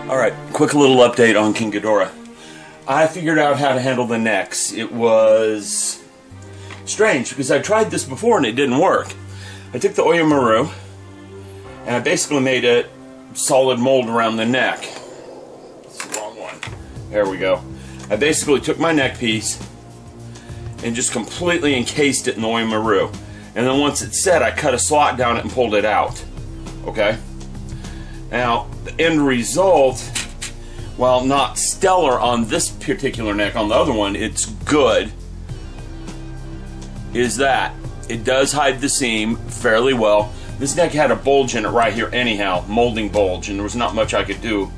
Alright, quick little update on King Gidrah. I figured out how to handle the necks. It was strange because I tried this before and it didn't work. I took the Oyo Maru and I basically made a solid mold around the neck. That's the wrong one. There we go. I basically took my neck piece and just completely encased it in the Oyo Maru. And then once it's set, I cut a slot down it and pulled it out. Okay? Now, the end result, while not stellar on this particular neck, on the other one, it's good, is that it does hide the seam fairly well. This neck had a bulge in it right here anyhow, molding bulge, and there was not much I could do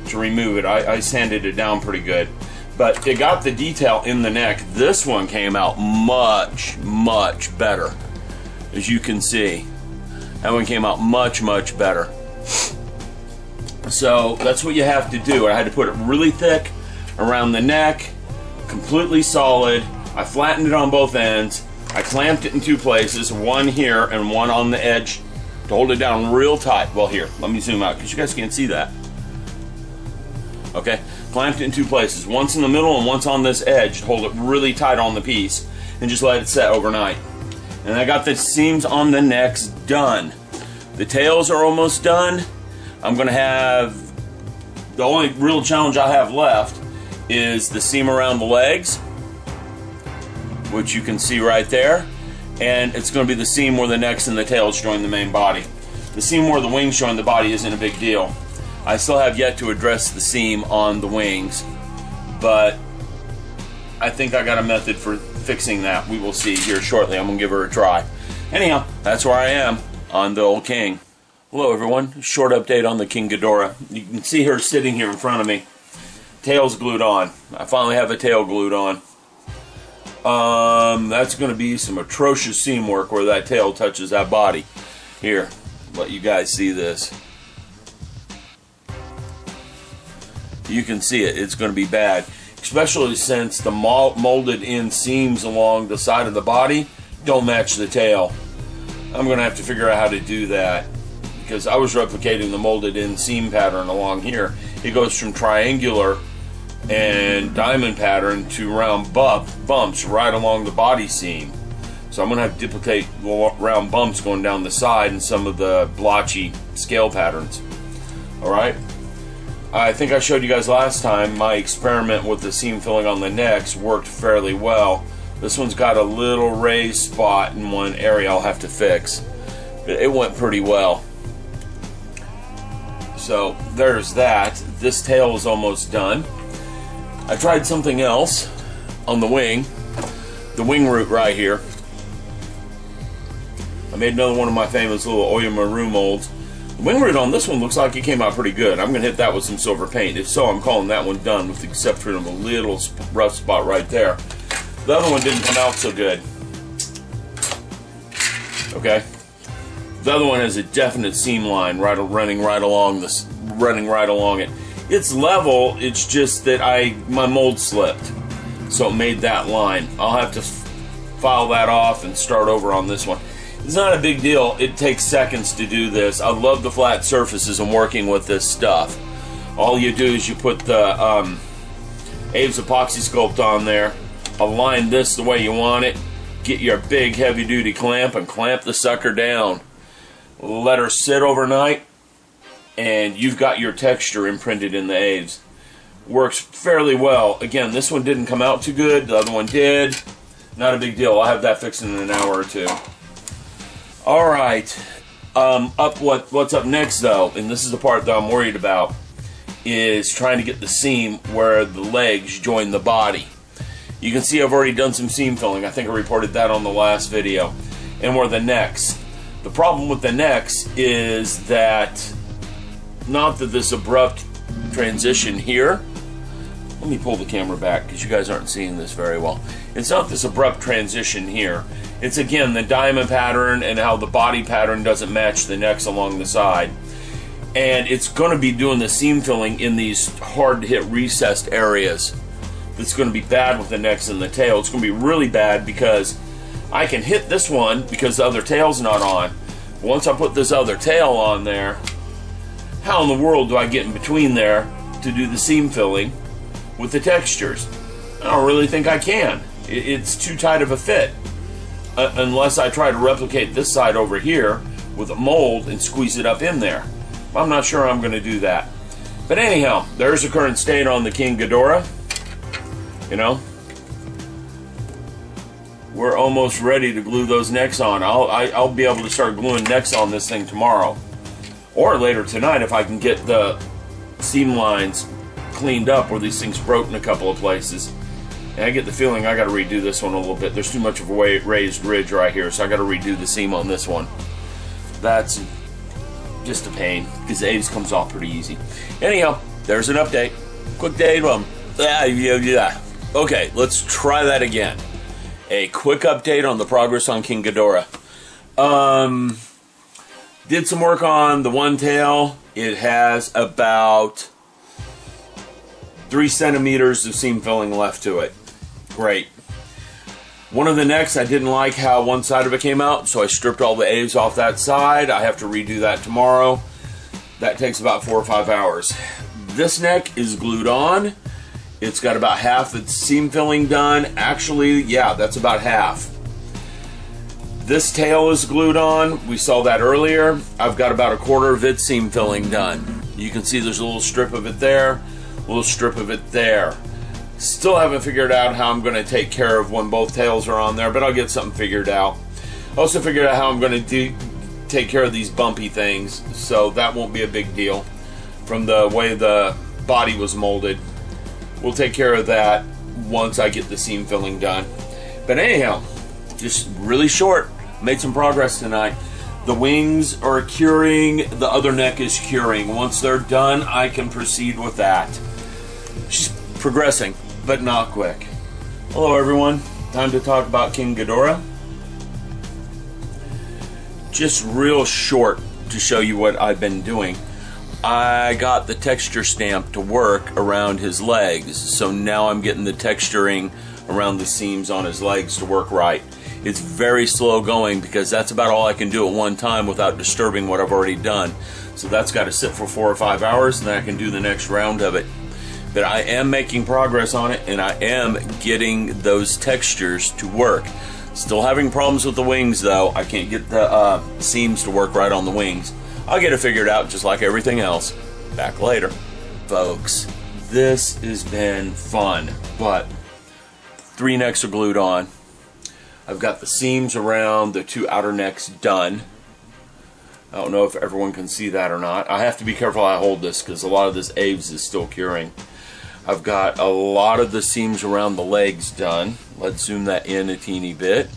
to remove it. I sanded it down pretty good. But it got the detail in the neck. This one came out much, much better. As you can see, that one came out much, much better. So that's what you have to do. I had to put it really thick around the neck, completely solid. I flattened it on both ends. I clamped it in two places, one here and one on the edge to hold it down real tight. Well, here, let me zoom out because you guys can't see that. Okay, clamped it in two places, once in the middle and once on this edge to hold it really tight on the piece and just let it set overnight. And I got the seams on the necks done. The tails are almost done. I'm going to have, the only real challenge I have left is the seam around the legs, which you can see right there, and it's going to be the seam where the necks and the tails join the main body. The seam where the wings join the body isn't a big deal. I still have yet to address the seam on the wings, but I think I got a method for fixing that. We will see here shortly. I'm going to give her a try. Anyhow, that's where I am on the old King. Hello everyone, short update on the King Gidrah. You can see her sitting here in front of me. Tail's glued on. I finally have a tail glued on. That's going to be some atrocious seam work where that tail touches that body. Here, let you guys see this. You can see it. It's going to be bad. Especially since the molded in seams along the side of the body don't match the tail. I'm going to have to figure out how to do that, because I was replicating the molded in seam pattern along here. It goes from triangular and diamond pattern to round bumps right along the body seam. So I'm going to have to duplicate round bumps going down the side and some of the blotchy scale patterns. Alright? I think I showed you guys last time my experiment with the seam filling on the necks worked fairly well. This one's got a little raised spot in one area I'll have to fix. It went pretty well. So there's that. This tail is almost done. I tried something else on the wing root right here. I made another one of my famous little Oyo Maru molds. The wing root on this one looks like it came out pretty good. I'm going to hit that with some silver paint. If so, I'm calling that one done, with the exception of a little rough spot right there. The other one didn't come out so good. Okay. The other one has a definite seam line running right along it. It's level, it's just that my mold slipped, so it made that line. I'll have to file that off and start over on this one. It's not a big deal. It takes seconds to do this. I love the flat surfaces and working with this stuff. All you do is you put the Abe's epoxy sculpt on there, align this the way you want it, get your big heavy duty clamp and clamp the sucker down. Let her sit overnight, and you've got your texture imprinted in the Aves. Works fairly well. Again, this one didn't come out too good. The other one did. Not a big deal. I'll have that fixed in an hour or two. Alright. What's up next, though, and this is the part that I'm worried about, is trying to get the seam where the legs join the body. You can see I've already done some seam filling. I think I reported that on the last video. And where the necks. The problem with the necks is that, not that this abrupt transition here, let me pull the camera back because you guys aren't seeing this very well. It's not this abrupt transition here. It's again the diamond pattern and how the body pattern doesn't match the necks along the side. And it's going to be doing the seam filling in these hard to hit recessed areas. That's going to be bad with the necks and the tail. It's going to be really bad because I can hit this one because the other tail's not on. Once I put this other tail on there, how in the world do I get in between there to do the seam filling with the textures? I don't really think I can. It's too tight of a fit. Unless I try to replicate this side over here with a mold and squeeze it up in there. I'm not sure I'm going to do that. But anyhow, there's the current state on the King Gidrah. You know, we're almost ready to glue those necks on. I'll be able to start gluing necks on this thing tomorrow. Or later tonight if I can get the seam lines cleaned up where these things broke in a couple of places. And I get the feeling I got to redo this one a little bit. There's too much of a raised ridge right here, so I got to redo the seam on this one. That's just a pain because the A's comes off pretty easy. Anyhow, there's an update. Quick day. Yeah. Okay, let's try that again. A quick update on the progress on King Gidrah. Did some work on the one tail. It has about 3 centimeters of seam filling left to it. Great. One of the necks, I didn't like how one side of it came out, so I stripped all the A's off that side. I have to redo that tomorrow. That takes about 4 or 5 hours. This neck is glued on. It's got about half the seam filling done. Actually, yeah, that's about half. This tail is glued on. We saw that earlier. I've got about 1/4 of its seam filling done. You can see there's a little strip of it there, a little strip of it there. Still haven't figured out how I'm going to take care of when both tails are on there, but I'll get something figured out. Also figured out how I'm going to take care of these bumpy things, so that won't be a big deal from the way the body was molded. We'll take care of that once I get the seam filling done. But anyhow, just really short. Made some progress tonight. The wings are curing. The other neck is curing. Once they're done, I can proceed with that. She's progressing, but not quick. Hello, everyone. Time to talk about King Gidrah. Just real short to show you what I've been doing. I got the texture stamp to work around his legs, so now I'm getting the texturing around the seams on his legs to work right. It's very slow going because that's about all I can do at one time without disturbing what I've already done. So that's got to sit for 4 or 5 hours, and then I can do the next round of it. But I am making progress on it, and I am getting those textures to work. Still having problems with the wings, though. I can't get the seams to work right on the wings. I'll get it figured out just like everything else. Back later. Folks, this has been fun, but 3 necks are glued on. I've got the seams around the 2 outer necks done. I don't know if everyone can see that or not. I have to be careful how I hold this because a lot of this Aves is still curing. I've got a lot of the seams around the legs done. Let's zoom that in a teeny bit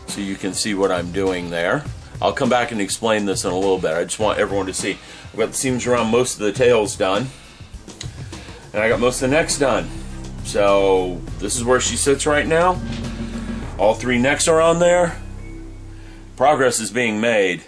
so you can see what I'm doing there. I'll come back and explain this in a little bit. I just want everyone to see. I've got the seams around most of the tails done, and I got most of the necks done. So this is where she sits right now. All 3 necks are on there. Progress is being made.